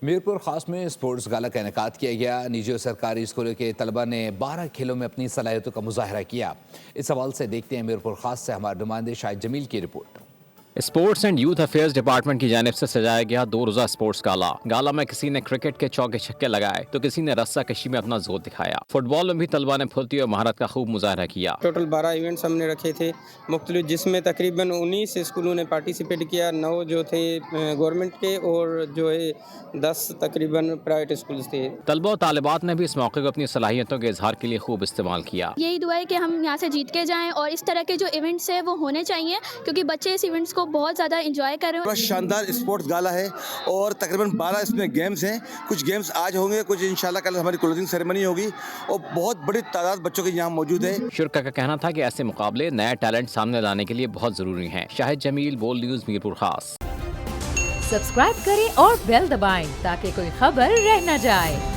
میرپور خاص میں اسپورٹس گالا کا انعقاد کیا گیا۔ نجی اور سرکاری اسکولوں کے طلبہ نے 12 کھیلوں میں اپنی صلاحیتوں کا مظاہرہ کیا۔ اس حوالے سے دیکھتے ہیں میرپور خاص سے ہمارے نمائندے شاہد جمیل کی report. Sports and youth affairs department کی جانب سے سجایا گیا 2 روزہ اسپورٹس گالا میں کسی نے کرکٹ کے چوکے چھکے لگائے تو کسی نے رسہ کشی میں اپنا زور دکھایا۔ فٹ بال میں بھی طلبہ نے پھرتی اور مہارت کا خوب مظاہرہ کیا۔ ٹوٹل 12 ایونٹس ہم نے رکھے تھے مختلف، جس میں تقریباً 19 اسکولوں نے پارٹیسپیٹ کیا، 9 جو تھے گورنمنٹ کے اور جو ہے 10 تقریباً پرائیویٹ اسکولز تھے۔ طلبہ و طالبات نے بھی اس موقع کو اپنی صلاحیتوں کے اظہار کے لیے خوب استعمال کیا۔ یہی دعا ہے کہ ہم یہاں سے جیت کے جائیں اور اس طرح کے جو ایونٹس ہیں وہ ہونے چاہیے، کیونکہ بچے اس ایونٹس کو بہت زیادہ انجوائے کر رہے ہیں۔ بہت شاندار اسپورٹس گالا ہے اور تقریباً 12 اس میں گیمز ہیں۔ کچھ گیمز آج ہوں گے، کچھ انشاءاللہ کل ہماری کلوزنگ سیریمنی ہوگی اور بہت بڑی تعداد بچوں کے یہاں موجود ہے۔ شرکا کا کہنا تھا کہ ایسے مقابلے نیا ٹیلنٹ سامنے لانے کے لیے بہت ضروری ہیں۔ شاہد جمیل، بول نیوز، میرپور خاص۔ سبسکرائب کریں اور بیل دبائیں تاکہ کوئی خبر رہ نہ جائے۔